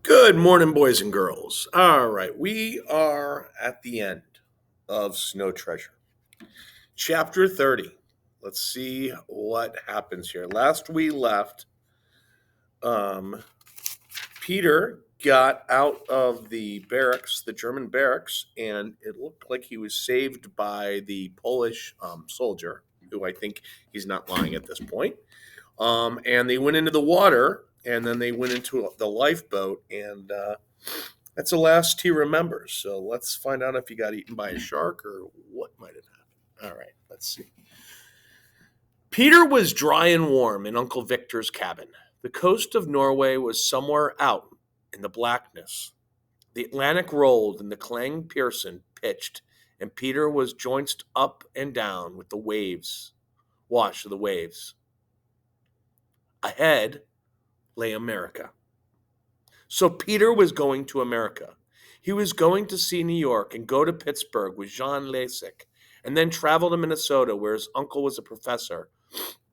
Good morning, boys and girls. All right, we are at the end of Snow Treasure, chapter 30. Let's see what happens here. Last we left, um, Peter got out of the barracks, the German barracks, and it looked like he was saved by the Polish soldier, who I think he's not lying at this point. And they went into the water, and then they went into the lifeboat, and that's the last he remembers. So let's find out if he got eaten by a shark or what might have happened. All right, let's see. Peter was dry and warm in Uncle Victor's cabin. The coast of Norway was somewhere out in the blackness. The Atlantic rolled and the Clang Pearson pitched, and Peter was joinced up and down with the waves, wash of the waves. Ahead lay America. So Peter was going to America. He was going to see New York and go to Pittsburgh with Jean Lasik, and then travel to Minnesota, where his uncle was a professor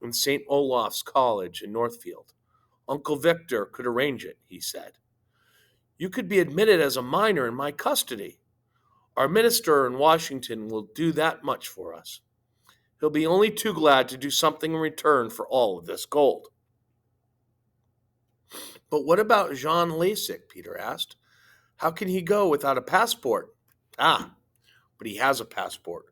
in St. Olaf's College in Northfield. Uncle Victor could arrange it, he said. You could be admitted as a minor in my custody. Our minister in Washington will do that much for us. He'll be only too glad to do something in return for all of this gold. But what about Jean Lasik? Peter asked. How can he go without a passport? Ah, but he has a passport,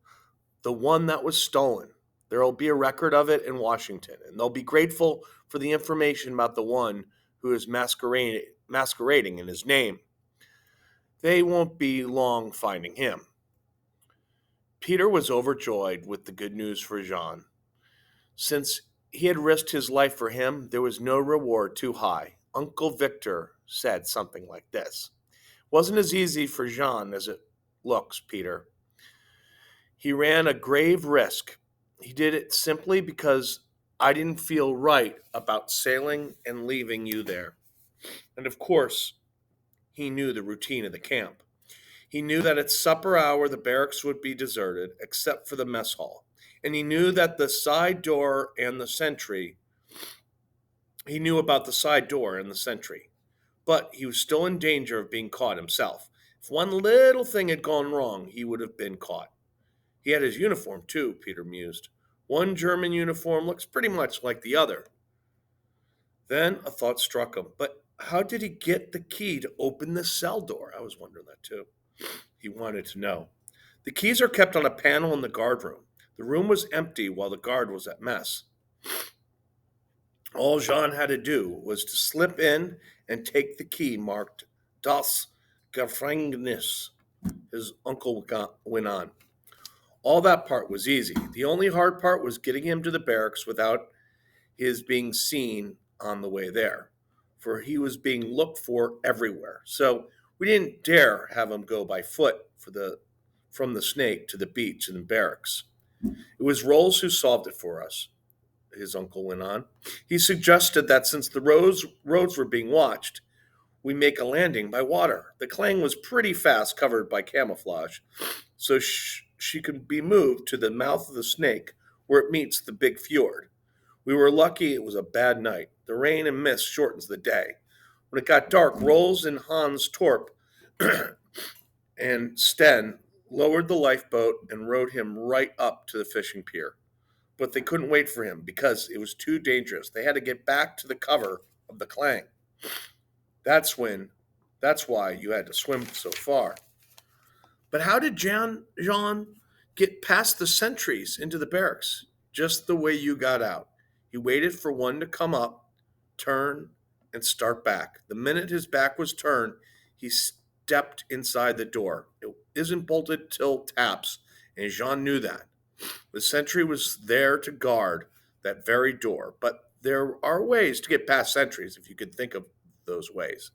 the one that was stolen. There will be a record of it in Washington, and they'll be grateful for the information about the one who is masquerading in his name. They won't be long finding him. Peter was overjoyed with the good news for Jean. Since he had risked his life for him, there was no reward too high. Uncle Victor said something like this. It wasn't as easy for Jean as it looks, Peter. He ran a grave risk. He did it simply because I didn't feel right about sailing and leaving you there. And of course, he knew the routine of the camp. He knew that at supper hour the barracks would be deserted, except for the mess hall. And he knew that the side door and the sentry, he knew about the side door and the sentry. But he was still in danger of being caught himself. If one little thing had gone wrong, he would have been caught. He had his uniform, too, Peter mused. One German uniform looks pretty much like the other. Then a thought struck him. But how did he get the key to open the cell door? I was wondering that, too. He wanted to know. The keys are kept on a panel in the guard room. The room was empty while the guard was at mess. All Jean had to do was to slip in and take the key marked Das Gefängnis. His uncle went on. All that part was easy. The only hard part was getting him to the barracks without his being seen on the way there, for he was being looked for everywhere. So we didn't dare have him go by foot from the snake to the beach and the barracks. It was Rolls who solved it for us, his uncle went on. He suggested that since the roads were being watched, we make a landing by water. The Clang was pretty fast covered by camouflage, so she could be moved to the mouth of the snake where it meets the big fjord. We were lucky it was a bad night. The rain and mist shortens the day. When it got dark, Rolls and Hans Torp and Sten lowered the lifeboat and rowed him right up to the fishing pier. But they couldn't wait for him because it was too dangerous. They had to get back to the cover of the Clang. That's when that's why you had to swim so far. But how did Jean get past the sentries into the barracks? Just the way you got out. He waited for one to come up, turn, and start back. The minute his back was turned, he stepped inside the door. It isn't bolted till taps, and Jean knew that. The sentry was there to guard that very door, but there are ways to get past sentries if you could think of those ways.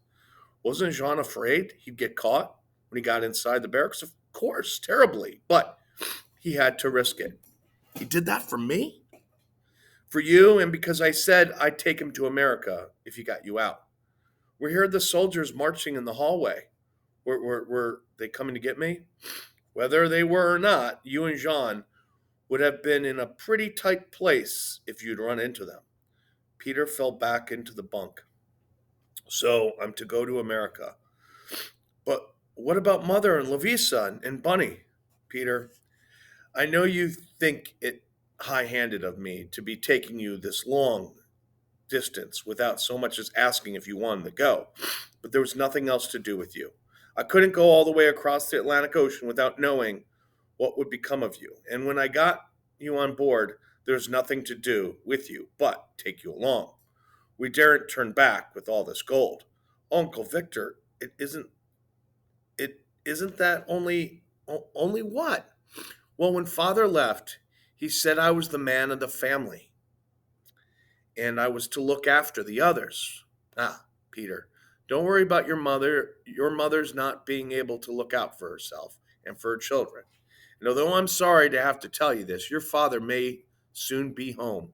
Wasn't Jean afraid he'd get caught when he got inside the barracks? Of course, terribly, but he had to risk it. He did that for me? For you, and because I said I'd take him to America if he got you out. We heard the soldiers marching in the hallway. Were they coming to get me? Whether they were or not, you and Jean would have been in a pretty tight place if you'd run into them. Peter fell back into the bunk. So I'm to go to America. But what about Mother and Lavisa and Bunny? Peter, I know you think it high handed of me to be taking you this long distance without so much as asking if you wanted to go, but there was nothing else to do with you. I couldn't go all the way across the Atlantic Ocean without knowing what would become of you. And when I got you on board, there's nothing to do with you but take you along. We daren't turn back with all this gold. Uncle Victor, it isn't that only what? Well, when father left, he said I was the man of the family and I was to look after the others. Ah, Peter, don't worry about your mother. Your mother's not being able to look out for herself and for her children. And although I'm sorry to have to tell you this, your father may soon be home.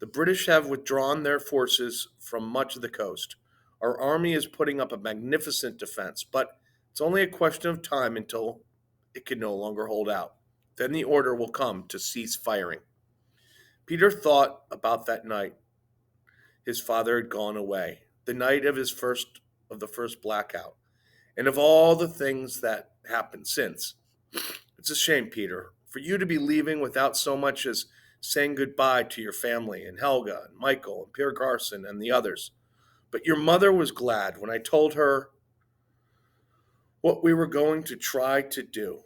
The British have withdrawn their forces from much of the coast. Our army is putting up a magnificent defense, but it's only a question of time until it can no longer hold out. Then the order will come to cease firing. Peter thought about that night his father had gone away, the night of the first blackout, and of all the things that happened since. It's a shame, Peter, for you to be leaving without so much as saying goodbye to your family and Helga and Michael and Pierre Garson and the others. But your mother was glad when I told her what we were going to try to do.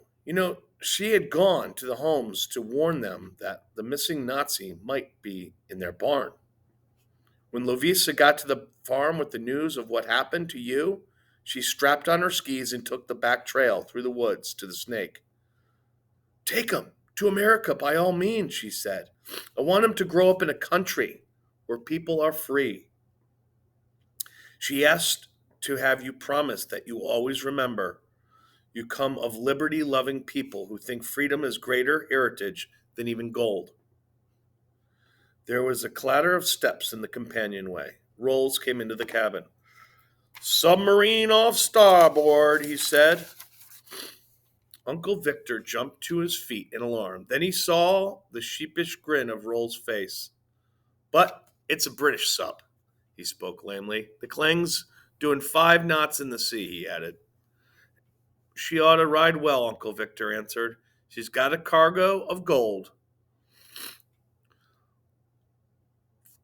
She had gone to the homes to warn them that the missing Nazi might be in their barn. When Lovisa got to the farm with the news of what happened to you, she strapped on her skis and took the back trail through the woods to the snake. Take him to America by all means, she said. I want him to grow up in a country where people are free. She asked to have you promise that you always remember you come of liberty loving people who think freedom is greater heritage than even gold. There was a clatter of steps in the companionway. Rolls came into the cabin. Submarine off starboard, he said. Uncle Victor jumped to his feet in alarm. Then he saw the sheepish grin of Roll's face. But it's a British sub, he spoke lamely. The Kling's doing 5 knots in the sea, he added. She ought to ride well, Uncle Victor answered. She's got a cargo of gold.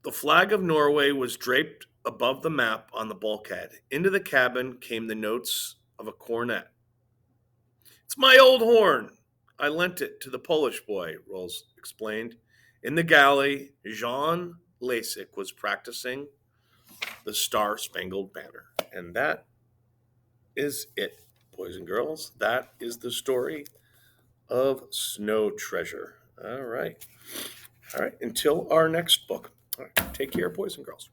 The flag of Norway was draped above the map on the bulkhead. Into the cabin came the notes of a cornet. It's my old horn. I lent it to the Polish boy, Rolls explained. In the galley, Jean Lasik was practicing the Star Spangled Banner. And that is it, boys and girls. That is the story of Snow Treasure. All right. Until our next book. All right. Take care, boys and girls.